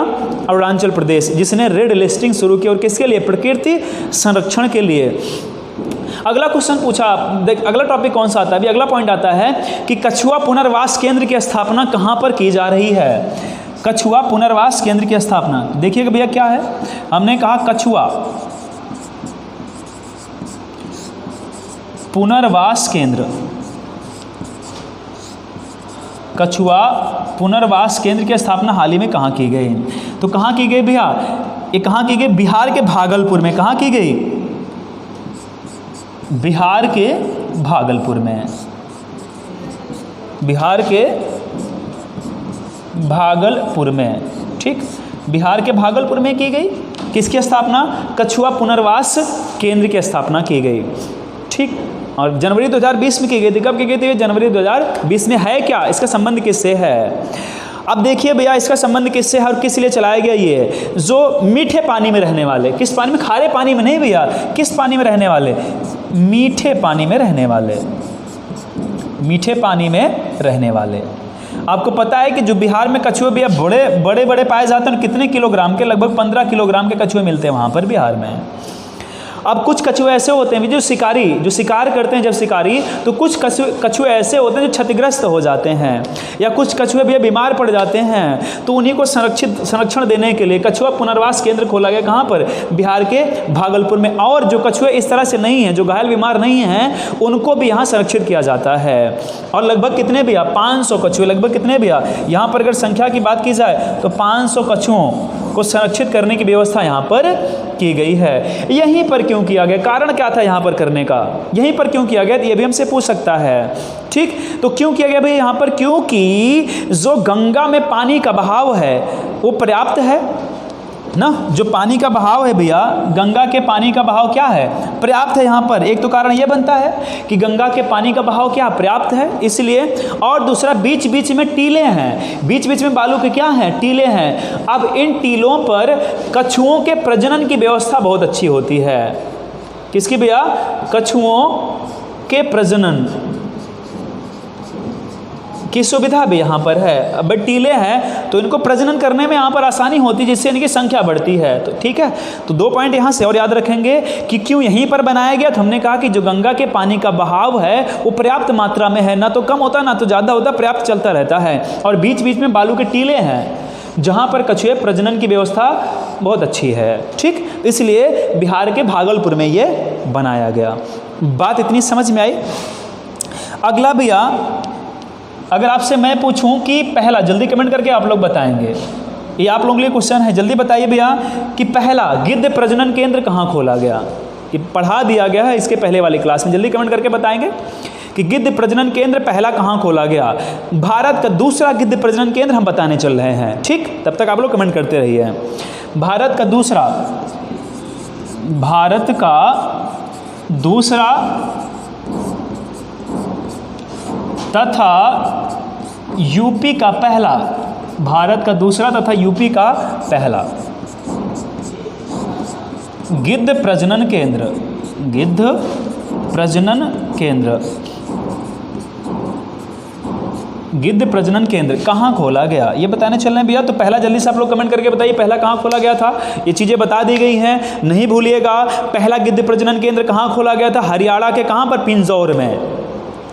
अरुणाचल प्रदेश, जिसने रेड लिस्टिंग शुरू की। और किसके लिए? प्रकृति संरक्षण के लिए। अगला क्वेश्चन पूछा, अगला टॉपिक कौन सा आता है? अभी अगला पॉइंट आता है कि कछुआ पुनर्वास केंद्र की स्थापना कहाँ पर की जा रही है? कछुआ पुनर्वास केंद्र की स्थापना, देखिएगा भैया क्या है, हमने कहा कछुआ पुनर्वास केंद्र, कछुआ पुनर्वास केंद्र की स्थापना हाल ही में कहाँ की गई? तो कहाँ की गई भैया? ये कहाँ की गई? बिहार के भागलपुर में। कहाँ की गई? बिहार के भागलपुर में। बिहार के भागलपुर में, ठीक, बिहार के भागलपुर में की गई। किसकी स्थापना? कछुआ पुनर्वास केंद्र की स्थापना की गई, ठीक। और जनवरी 2020 में की गई थी। कब की गई थी? जनवरी 2020 में। है क्या इसका संबंध किससे है? अब देखिए भैया, इसका संबंध किससे है और किस लिए चलाया गया? ये जो मीठे पानी में रहने वाले, किस पानी में? खारे पानी में नहीं भैया, किस पानी में रहने वाले? मीठे पानी में रहने वाले, मीठे पानी में रहने वाले। आपको पता है कि जो बिहार में कछुए भैया बड़े बड़े पाए जाते हैं, कितने किलोग्राम के? लगभग 15 किलोग्राम के कछुए मिलते हैं वहाँ पर बिहार में। अब कुछ कछुए ऐसे होते हैं जो शिकार करते हैं जब शिकारी, तो कुछ कछुए ऐसे होते हैं जो क्षतिग्रस्त हो जाते हैं, या कुछ कछुए भी बीमार पड़ जाते हैं। तो उन्हीं को संरक्षण देने के लिए कछुआ पुनर्वास केंद्र खोला गया। कहाँ पर? बिहार के भागलपुर में। और जो कछुए इस तरह से नहीं हैं, जो घायल बीमार नहीं हैं, उनको भी यहाँ संरक्षित किया जाता है। और लगभग कितने भैया? 500 कछुए। लगभग कितने भैया? यहाँ पर अगर संख्या की बात की जाए तो 500 कछुओं को संरक्षित करने की व्यवस्था यहाँ पर की गई है। यहीं पर क्यों किया गया? कारण क्या था यहाँ पर करने का? यहीं पर क्यों किया गया? ये भी हमसे पूछ सकता है, ठीक। तो क्यों किया गया भाई यहाँ पर? क्योंकि जो गंगा में पानी का बहाव है वो पर्याप्त है ना। जो पानी का बहाव है भैया, गंगा के पानी का बहाव क्या है? पर्याप्त है। यहाँ पर एक तो कारण ये बनता है कि गंगा के पानी का बहाव क्या? पर्याप्त है, इसलिए। और दूसरा, बीच बीच में टीले हैं, बीच बीच में बालू के क्या हैं? टीले हैं। अब इन टीलों पर कछुओं के प्रजनन की व्यवस्था बहुत अच्छी होती है। किसकी भैया? कछुओं के प्रजनन की सुविधा भी यहाँ पर है। अब टीले हैं तो इनको प्रजनन करने में यहाँ पर आसानी होती है, जिससे इनकी संख्या बढ़ती है। तो ठीक है, तो 2 पॉइंट यहाँ से और याद रखेंगे कि क्यों यहीं पर बनाया गया। तो हमने कहा कि जो गंगा के पानी का बहाव है वो पर्याप्त मात्रा में है, ना तो कम होता ना तो ज़्यादा होता, पर्याप्त चलता रहता है। और बीच बीच में बालू के टीले हैं जहाँ पर कछुए प्रजनन की व्यवस्था बहुत अच्छी है, ठीक। इसलिए बिहार के भागलपुर में ये बनाया गया। बात इतनी समझ में आई। अगला भैया, अगर आपसे मैं पूछूं कि पहला, जल्दी कमेंट करके आप लोग बताएंगे, ये आप लोगों के लिए क्वेश्चन है, जल्दी बताइए भैया कि पहला गिद्ध प्रजनन केंद्र कहाँ खोला गया? ये पढ़ा दिया गया है इसके पहले वाली क्लास में। जल्दी कमेंट करके बताएंगे कि गिद्ध प्रजनन केंद्र पहला कहाँ खोला गया। भारत का दूसरा गिद्ध प्रजनन केंद्र हम बताने चल रहे हैं, ठीक। तब तक आप लोग कमेंट करते रहिए। भारत का दूसरा तथा यूपी का पहला, भारत का दूसरा तथा यूपी का पहला गिद्ध प्रजनन केंद्र, गिद्ध प्रजनन केंद्र, गिद्ध प्रजनन केंद्र कहाँ खोला गया, ये बताने चल रहे हैं भैया। तो पहला जल्दी से आप लोग कमेंट करके बताइए, पहला कहाँ खोला गया था। ये चीज़ें बता दी गई हैं, नहीं भूलिएगा। पहला गिद्ध प्रजनन केंद्र कहाँ खोला गया था? हरियाणा के कहाँ पर? पिंजौर में।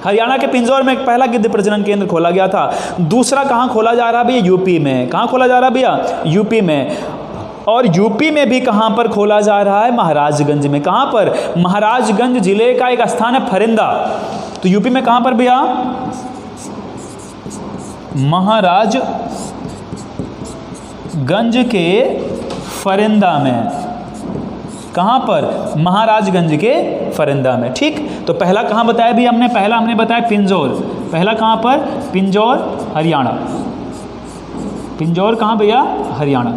हरियाणा के पिंजौर में पहला गिद्ध प्रजनन केंद्र खोला गया था। दूसरा कहाँ खोला जा रहा है भैया? यूपी में। कहाँ खोला जा रहा है भैया? यूपी में। और यूपी में भी कहाँ पर खोला जा रहा है? महाराजगंज में। कहाँ पर? महाराजगंज जिले का एक स्थान है फरिंदा। तो यूपी में कहाँ पर भैया? महाराजगंज के फरिंदा में। कहाँ पर? महाराजगंज के फरिंदा में, ठीक। तो पहला कहाँ बताया भी हमने? पहला हमने बताया पिंजौर। पहला कहाँ पर? पिंजौर, हरियाणा। पिंजौर कहाँ भैया? हरियाणा।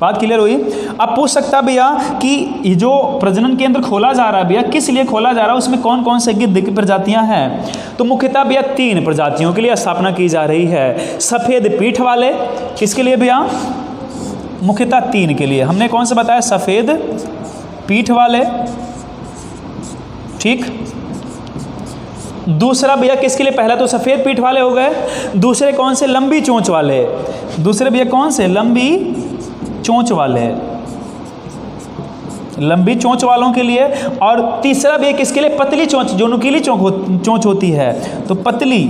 बात क्लियर हुई। अब पूछ सकता भैया कि ये जो प्रजनन केंद्र खोला जा रहा है भैया, किस लिए खोला जा रहा है, उसमें कौन कौन से गिद्ध की प्रजातियां हैं? तो मुख्यतः भैया 3 प्रजातियों के लिए स्थापना की जा रही है। सफ़ेद पीठ वाले, किसके लिए भैया? मुख्यतः 3 के लिए। हमने कौन सा बताया? सफ़ेद पीठ वाले, ठीक। दूसरा भैया किसके लिए? पहला तो सफ़ेद पीठ वाले हो गए। दूसरे कौन से? लंबी चोंच वाले। दूसरे भैया कौन से? लंबी चोंच वाले, लंबी चोंच वालों के लिए। और तीसरा भैया किसके लिए? पतली चोंच, जो नुकीली चोंच होती है, तो पतली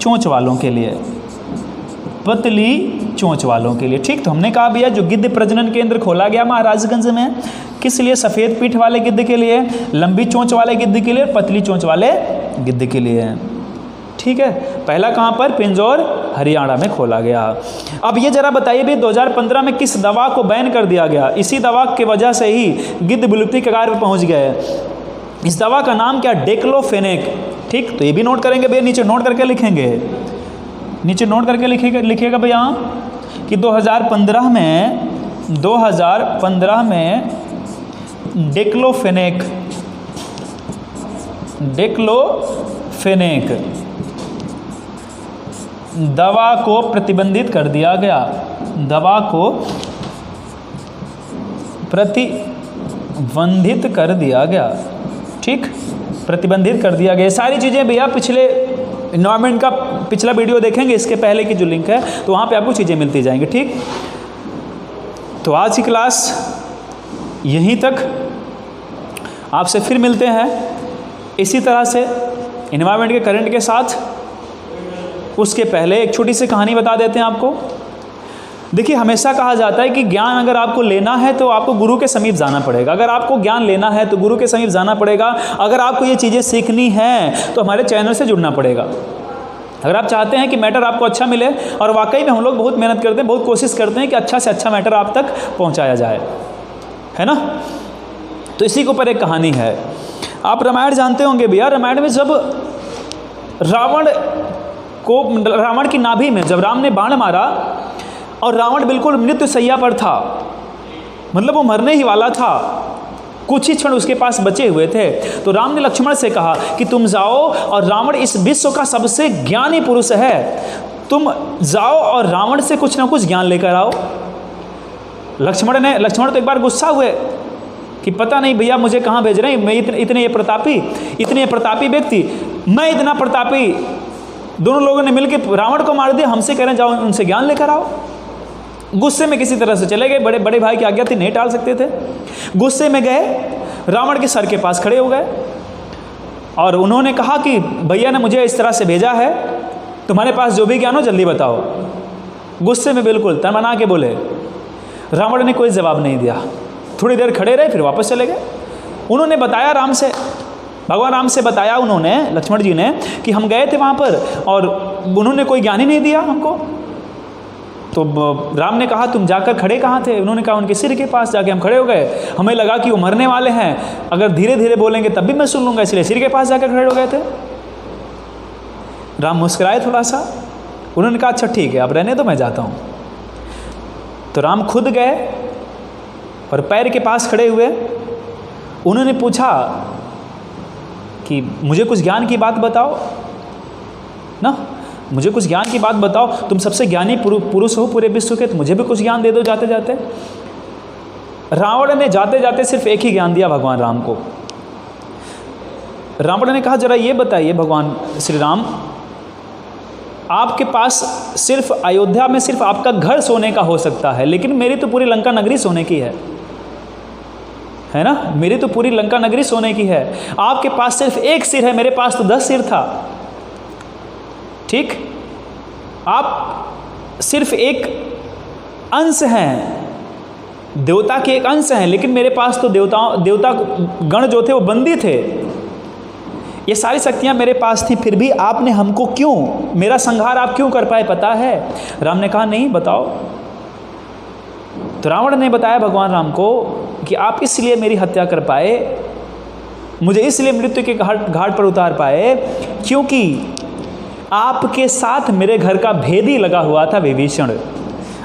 चोंच वालों के लिए, पतली चोंच वालों के लिए। ठीक, तो हमने कहा भैया जो गिद्ध प्रजनन केंद्र खोला गया महाराजगंज में, किस लिए? सफ़ेद पीठ वाले गिद्ध के लिए, लंबी चोंच वाले गिद्ध के लिए, पतली चोंच वाले गिद्ध के लिए। ठीक है, पहला कहाँ पर? पिंजौर हरियाणा में खोला गया। अब ये जरा बताइए भी 2015 में किस दवा को बैन कर दिया गया? इसी दवा की वजह से ही गिद्ध विलुप्ति के कगार पर पहुँच गए। इस दवा का नाम क्या? डिक्लोफेनेक। ठीक, तो ये भी नोट करेंगे भैया, नीचे नोट करके लिखेंगे, नीचे नोट करके लिखिएगा भैया कि 2015 में डिक्लोफेनेक दवा को प्रतिबंधित कर दिया गया, दवा को प्रतिबंधित कर दिया गया। ठीक, प्रतिबंधित कर दिया गया। सारी चीज़ें भैया पिछले एनवायरनमेंट का पिछला वीडियो देखेंगे, इसके पहले की जो लिंक है तो वहाँ पे आपको चीज़ें मिलती जाएंगी। ठीक, तो आज की क्लास यहीं तक, आपसे फिर मिलते हैं इसी तरह से एनवायरनमेंट के करंट के साथ। उसके पहले एक छोटी सी कहानी बता देते हैं आपको। देखिए, हमेशा कहा जाता है कि ज्ञान अगर आपको लेना है तो आपको गुरु के समीप जाना पड़ेगा। अगर आपको ज्ञान लेना है तो गुरु के समीप जाना पड़ेगा। अगर आपको ये चीज़ें सीखनी हैं तो हमारे चैनल से जुड़ना पड़ेगा। अगर आप चाहते हैं कि मैटर आपको अच्छा मिले, और वाकई में हम लोग बहुत मेहनत करते हैं, बहुत कोशिश करते हैं कि अच्छा से अच्छा मैटर आप तक पहुँचाया जाए, है ना। तो इसी के ऊपर एक कहानी है। आप रामायण जानते होंगे भैया। रामायण में जब रावण की नाभि में जब राम ने बाण मारा और रावण बिल्कुल मृत्युशैया पर था, मतलब वो मरने ही वाला था, कुछ ही क्षण उसके पास बचे हुए थे, तो राम ने लक्ष्मण से कहा कि तुम जाओ, और रावण इस विश्व का सबसे ज्ञानी पुरुष है, तुम जाओ और रावण से कुछ ना कुछ ज्ञान लेकर आओ। लक्ष्मण तो एक बार गुस्सा हुए कि पता नहीं भैया मुझे कहाँ भेज रहे हैं, मैं इतने प्रतापी व्यक्ति, मैं इतना प्रतापी, दोनों लोगों ने मिलकर रावण को मार दिया, हमसे कह रहे हैं जाओ उनसे ज्ञान लेकर आओ। गुस्से में किसी तरह से चले गए, बड़े भाई की आज्ञा थी, नहीं टाल सकते थे। गुस्से में गए, रावण के सर के पास खड़े हो गए और उन्होंने कहा कि भैया ने मुझे इस तरह से भेजा है, तुम्हारे पास जो भी ज्ञान हो जल्दी बताओ। गुस्से में बिल्कुल तनमना के बोले। रावण ने कोई जवाब नहीं दिया, थोड़ी देर खड़े रहे, फिर वापस चले गए। उन्होंने बताया भगवान राम से बताया उन्होंने, लक्ष्मण जी ने, कि हम गए थे वहाँ पर और उन्होंने कोई ज्ञान ही नहीं दिया हमको। तो राम ने कहा तुम जाकर खड़े कहाँ थे? उन्होंने कहा उनके सिर के पास जाके हम खड़े हो गए, हमें लगा कि वो मरने वाले हैं, अगर धीरे धीरे बोलेंगे तब भी मैं सुन लूँगा, इसलिए सिर के पास जाकर खड़े हो गए थे। राम मुस्कुराए थोड़ा सा, उन्होंने कहा अच्छा ठीक है आप रहने दो, मैं जाता हूँ। तो राम खुद गए और पैर के पास खड़े हुए, उन्होंने पूछा कि मुझे कुछ ज्ञान की बात बताओ ना, मुझे कुछ ज्ञान की बात बताओ, तुम सबसे ज्ञानी पुरुष हो पूरे विश्व के, तो मुझे भी कुछ ज्ञान दे दो जाते जाते। रावण ने जाते जाते सिर्फ एक ही ज्ञान दिया भगवान राम को। रावण ने कहा जरा ये बताइए भगवान श्री राम, आपके पास सिर्फ अयोध्या में सिर्फ आपका घर सोने का हो सकता है, लेकिन मेरी तो पूरी लंका नगरी सोने की है ना, मेरी तो पूरी लंका नगरी सोने की है। आपके पास सिर्फ एक सिर है, मेरे पास तो 10 सिर था। ठीक, आप सिर्फ एक अंश हैं, देवता के एक अंश हैं, लेकिन मेरे पास तो देवता गण जो थे वो बंदी थे। ये सारी शक्तियां मेरे पास थी, फिर भी आपने हमको क्यों, मेरा संहार आप क्यों कर पाए पता है? राम ने कहा नहीं बताओ। तो रावण ने बताया भगवान राम को कि आप इसलिए मेरी हत्या कर पाए, मुझे इसलिए मृत्यु के घाट पर उतार पाए क्योंकि आपके साथ मेरे घर का भेदी लगा हुआ था विभीषण।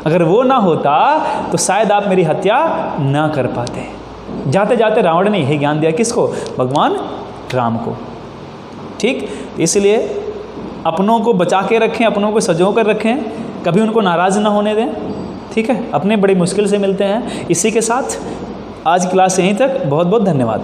अगर वो ना होता तो शायद आप मेरी हत्या ना कर पाते। जाते जाते रावण ने यही ज्ञान दिया, किसको? भगवान राम को। ठीक, इसलिए अपनों को बचा के रखें, अपनों को सजो कर रखें, कभी उनको नाराज़ ना होने दें। ठीक है, अपने बड़ी मुश्किल से मिलते हैं। इसी के साथ आज क्लास यहीं तक, बहुत बहुत धन्यवाद।